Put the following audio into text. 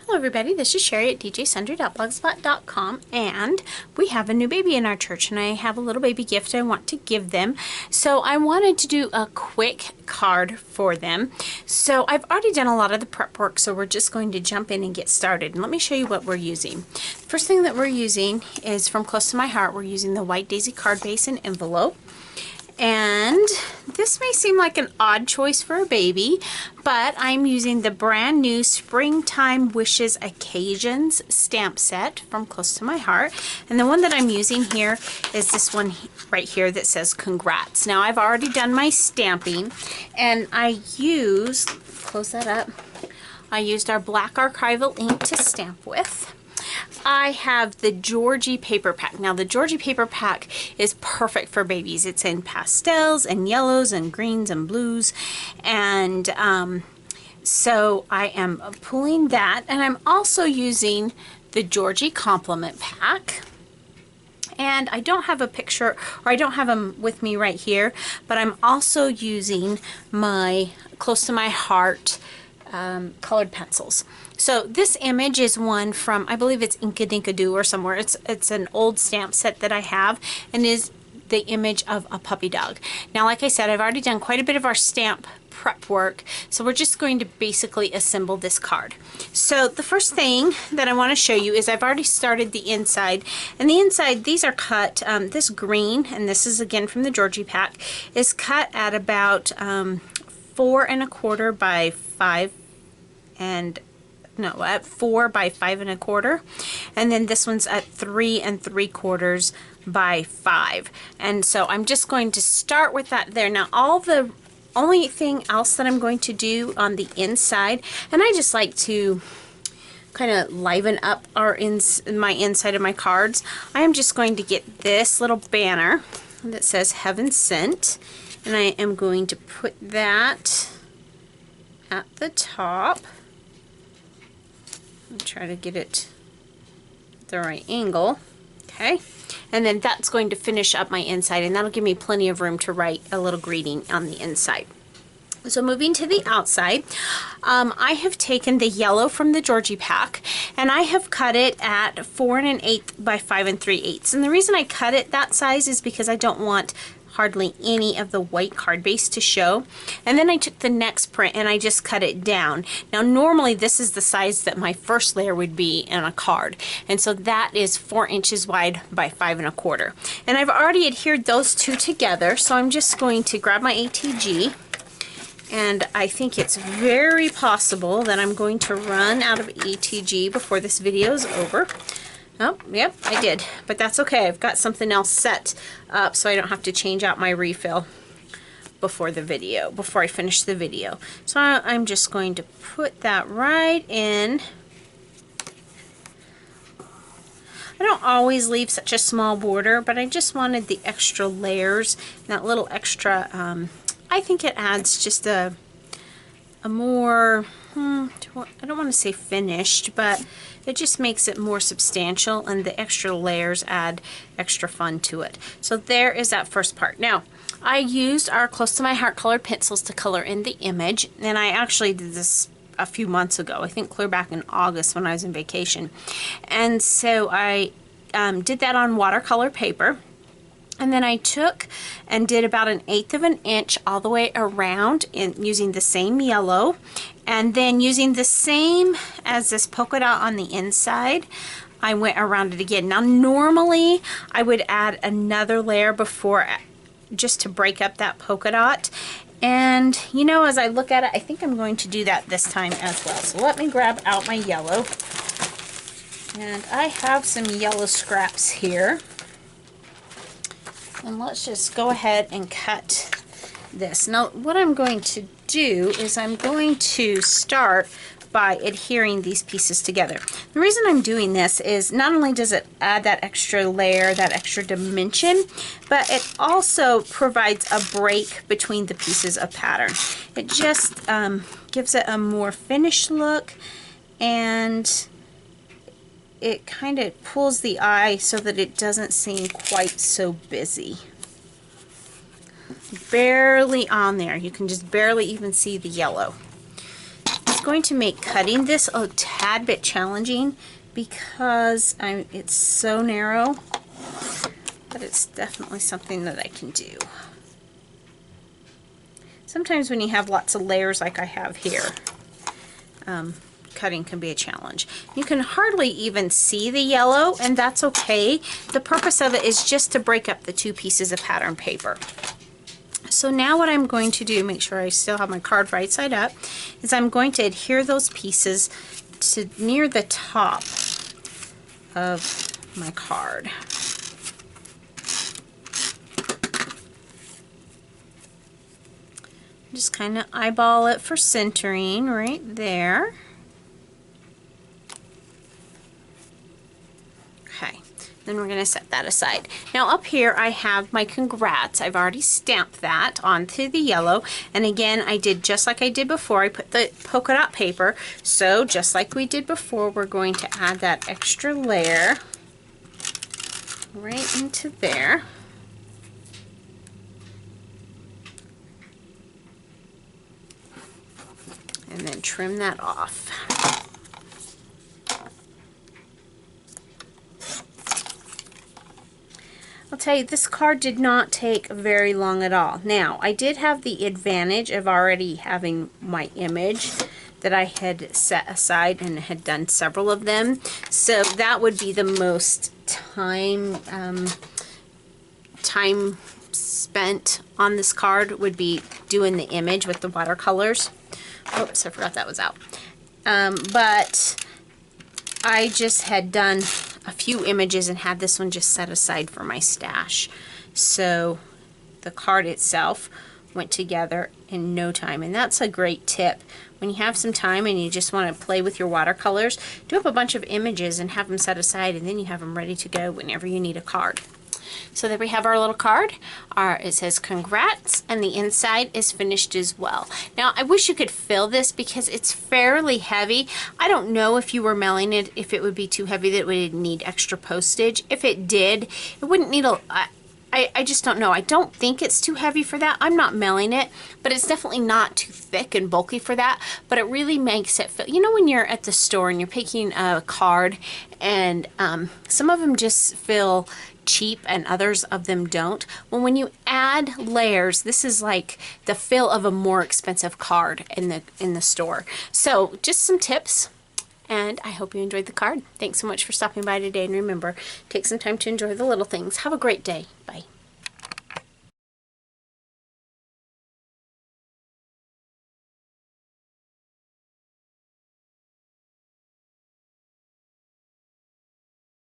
Hello everybody, this is Cheri at djsundry.blogspot.com, and we have a new baby in our church and I have a little baby gift I want to give them. So I wanted to do a quick card for them. So I've already done a lot of the prep work, so we're just going to jump in and get started. And let me show you what we're using. First thing that we're using is from Close to My Heart. We're using the White Daisy card base and envelope. And this may seem like an odd choice for a baby, but I'm using the brand new Springtime Wishes Occasions stamp set from Close to My Heart. And the one that I'm using here is this one right here that says congrats. Now I've already done my stamping, and I used, close that up, I used our black archival ink to stamp with. I have the Georgie paper pack. Now the Georgie paper pack is perfect for babies. It's in pastels and yellows and greens and blues, and so I am pulling that, and I'm also using the Georgie compliment pack. And I don't have a picture, or I don't have them with me right here, but I'm also using my Close to My Heart colored pencils. So this image is one from, I believe it's Inka Dinka Doo or somewhere. It's an old stamp set that I have, and is the image of a puppy dog. Now, like I said, I've already done quite a bit of our stamp prep work, so we're just going to basically assemble this card. So the first thing that I want to show you is I've already started the inside, and the inside, these are cut, this green, and this is again from the Georgie pack, is cut at about 4 1/4 by 5 and at 4 by 5 1/4, and then this one's at 3 3/4 by 5. And so I'm just going to start with that there. Now all the only thing else that I'm going to do on the inside, and I just like to kind of liven up my inside of my cards, I am just going to get this little banner that says Heaven Sent, and I am going to put that at the top. Try to get it the right angle. Okay, and then that's going to finish up my inside, and that'll give me plenty of room to write a little greeting on the inside. So moving to the outside, I have taken the yellow from the Georgie pack, and I have cut it at 4 1/8 by 5 3/8. And the reason I cut it that size is because I don't want hardly any of the white card base to show. And then I took the next print and I just cut it down. Now normally this is the size that my first layer would be in a card, and so that is 4 inches wide by 5 1/4. And I've already adhered those two together, so I'm just going to grab my ATG, and I think it's very possible that I'm going to run out of ATG before this video is over. Oh, yep, I did, but that's okay. I've got something else set up so I don't have to change out my refill before I finish the video. So I'm just going to put that right in. I don't always leave such a small border, but I just wanted the extra layers, that little extra, I think it adds just a more, I don't want to say finished, but it just makes it more substantial, and the extra layers add extra fun to it. So there is that first part. Now, I used our Close to My Heart colored pencils to color in the image, and I actually did this a few months ago, I think clear back in August when I was in vacation. And so I did that on watercolor paper. And then I took and did about 1/8 of an inch all the way around using the same yellow, and then using the same as this polka dot on the inside, I went around it again. Now normally I would add another layer before, just to break up that polka dot, and you know, as I look at it, I think I'm going to do that this time as well. So let me grab out my yellow, and I have some yellow scraps here. And let's just go ahead and cut this. Now what I'm going to do is I'm going to start by adhering these pieces together. The reason I'm doing this is not only does it add that extra layer, that extra dimension, but it also provides a break between the pieces of pattern. It just gives it a more finished look, and it kind of pulls the eye so that it doesn't seem quite so busy. Barely on there. You can just barely even see the yellow. going to make cutting this a tad bit challenging because it's so narrow, but it's definitely something that I can do. Sometimes when you have lots of layers like I have here, cutting can be a challenge. You can hardly even see the yellow, and that's okay. The purpose of it is just to break up the two pieces of pattern paper. So now what I'm going to do, make sure I still have my card right side up, is I'm going to adhere those pieces to near the top of my card. Just kind of eyeball it for centering right there. Okay, then we're going to set that aside. Now up here I have my congrats. I've already stamped that onto the yellow, and again I did just like I did before. I put the polka dot paper, so just like we did before, we're going to add that extra layer right into there. And then trim that off. I'll tell you, this card did not take very long at all. Now, I did have the advantage of already having my image that I had set aside and had done several of them. So that would be the most time spent on this card, would be doing the image with the watercolors. Oops, I forgot that was out. But I just had done a few images and had this one just set aside for my stash. So the card itself went together in no time, and that's a great tip. When you have some time and you just want to play with your watercolors, do up a bunch of images and have them set aside, and then you have them ready to go whenever you need a card. So there we have our little card. It says congrats, and the inside is finished as well. Now I wish you could fill this because it's fairly heavy. I don't know if you were mailing it, if it would be too heavy that it would need extra postage. If it did, it wouldn't need a... I just don't know. I don't think it's too heavy for that. I'm not mailing it, but it's definitely not too thick and bulky for that. But it really makes it feel, you know, when you're at the store and you're picking a card and some of them just feel cheap and others of them don't. Well, when you add layers, this is like the feel of a more expensive card in the store. So just some tips, and I hope you enjoyed the card. Thanks so much for stopping by today, and remember, take some time to enjoy the little things. Have a great day. Bye.